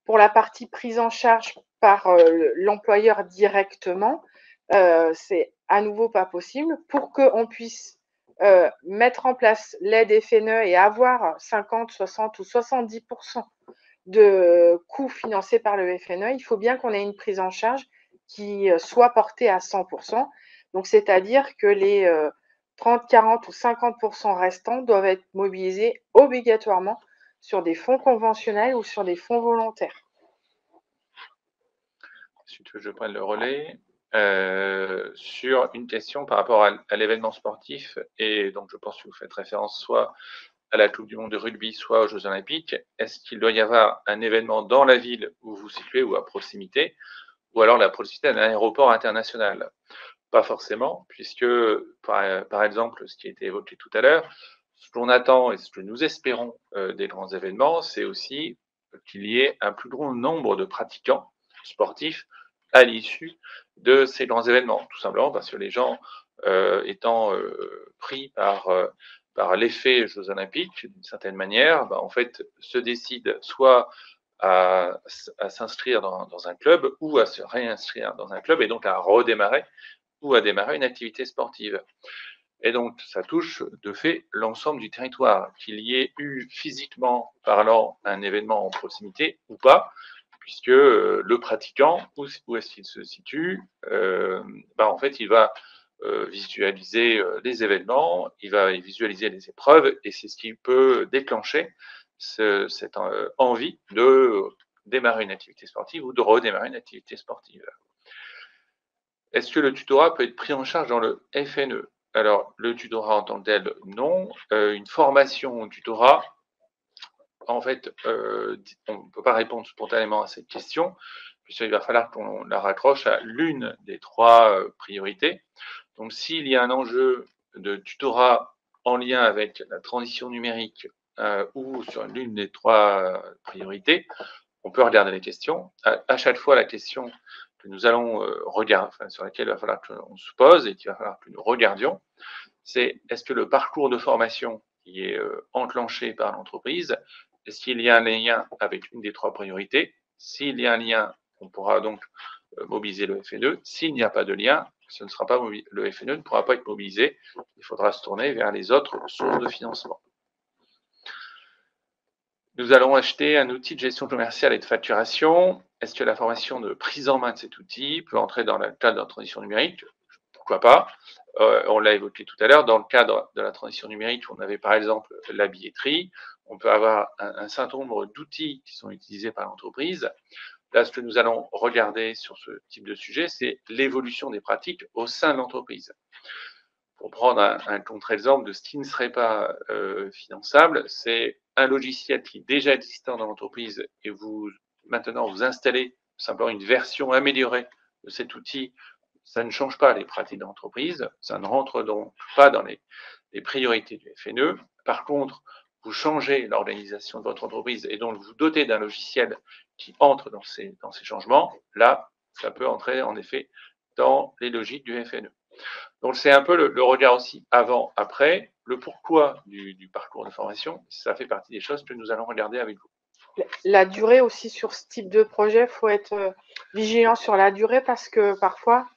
Pour la partie prise en charge par l'employeur directement, c'est à nouveau pas possible. Pour qu'on puisse mettre en place l'aide FNE et avoir 50, 60 ou 70% de coûts financés par le FNE, il faut bien qu'on ait une prise en charge qui soit portée à 100%. Donc, c'est-à-dire que les 30, 40 ou 50% restants doivent être mobilisés obligatoirement sur des fonds conventionnels ou sur des fonds volontaires. Si tu veux, je prends le relais. Sur une question par rapport à l'événement sportif, et donc je pense que vous faites référence soit à la Coupe du Monde de rugby, soit aux Jeux Olympiques. Est-ce qu'il doit y avoir un événement dans la ville où vous vous situez ou à proximité, ou alors la proximité d'un aéroport international? Pas forcément, puisque par exemple, ce qui a été évoqué tout à l'heure, ce qu'on attend et ce que nous espérons des grands événements, c'est aussi qu'il y ait un plus grand nombre de pratiquants sportifs à l'issue de ces grands événements, tout simplement parce que les gens étant pris par l'effet Jeux Olympiques, d'une certaine manière, en fait, se décident soit à s'inscrire dans un club ou à se réinscrire dans un club et donc à redémarrer ou à démarrer une activité sportive. Et donc, ça touche de fait l'ensemble du territoire, qu'il y ait eu physiquement parlant un événement en proximité ou pas, puisque le pratiquant, où est-ce qu'il se situe, en fait, il va visualiser les événements, il va visualiser les épreuves, et c'est ce qui peut déclencher cette envie de démarrer une activité sportive ou de redémarrer une activité sportive. Est-ce que le tutorat peut être pris en charge dans le FNE? Alors, le tutorat en tant que tel, non. Une formation au tutorat, en fait, on ne peut pas répondre spontanément à cette question, puisqu'il va falloir qu'on la raccroche à l'une des trois priorités. Donc, s'il y a un enjeu de tutorat en lien avec la transition numérique ou sur l'une des trois priorités, on peut regarder les questions. À chaque fois, la question que nous allons regarder, sur laquelle il va falloir qu'on se pose et qu'il va falloir que nous regardions, c'est est-ce que le parcours de formation qui est enclenché par l'entreprise, est-ce qu'il y a un lien avec une des trois priorités? S'il y a un lien, on pourra donc mobiliser le FNE. S'il n'y a pas de lien, ce ne sera pas le FNE ne pourra pas être mobilisé. Il faudra se tourner vers les autres sources de financement. Nous allons acheter un outil de gestion commerciale et de facturation. Est-ce que la formation de prise en main de cet outil peut entrer dans le cadre de la transition numérique? Pourquoi pas? On l'a évoqué tout à l'heure, dans le cadre de la transition numérique, on avait par exemple la billetterie. On peut avoir un certain nombre d'outils qui sont utilisés par l'entreprise. Là, ce que nous allons regarder sur ce type de sujet, c'est l'évolution des pratiques au sein de l'entreprise. Pour prendre un contre-exemple de ce qui ne serait pas finançable, c'est un logiciel qui est déjà existant dans l'entreprise et maintenant vous installez simplement une version améliorée de cet outil. Ça ne change pas les pratiques d'entreprise, ça ne rentre donc pas dans les priorités du FNE. Par contre, vous changez l'organisation de votre entreprise et donc vous dotez d'un logiciel qui entre dans ces changements. Là, ça peut entrer en effet dans les logiques du FNE. Donc c'est un peu le regard aussi avant, après, le pourquoi du parcours de formation. Ça fait partie des choses que nous allons regarder avec vous. La durée aussi sur ce type de projet, il faut être vigilant sur la durée parce que parfois,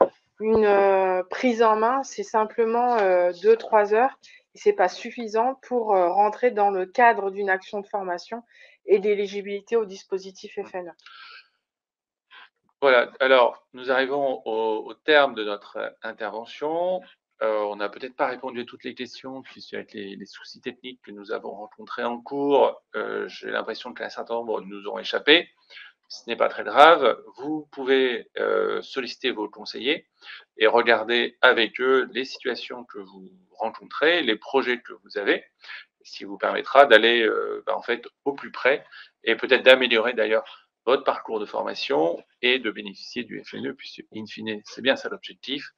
une prise en main, c'est simplement 2-3 heures et ce n'est pas suffisant pour rentrer dans le cadre d'une action de formation et d'éligibilité au dispositif FNE. Voilà, alors nous arrivons au terme de notre intervention. On n'a peut-être pas répondu à toutes les questions, puisque avec les soucis techniques que nous avons rencontrés en cours, j'ai l'impression qu'un certain nombre nous ont échappé. Ce n'est pas très grave. Vous pouvez solliciter vos conseillers et regarder avec eux les situations que vous rencontrez, les projets que vous avez, ce qui vous permettra d'aller en fait au plus près et peut-être d'améliorer d'ailleurs votre parcours de formation et de bénéficier du FNE, puisque in fine, c'est bien ça l'objectif.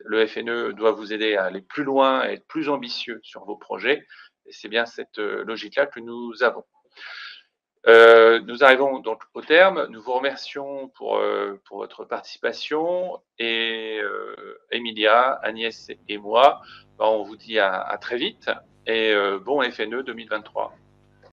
Le FNE doit vous aider à aller plus loin, à être plus ambitieux sur vos projets, et c'est bien cette logique-là que nous avons. Nous arrivons donc au terme. Nous vous remercions pour votre participation et Emilia, Agnès et moi, on vous dit à très vite et bon FNE 2023.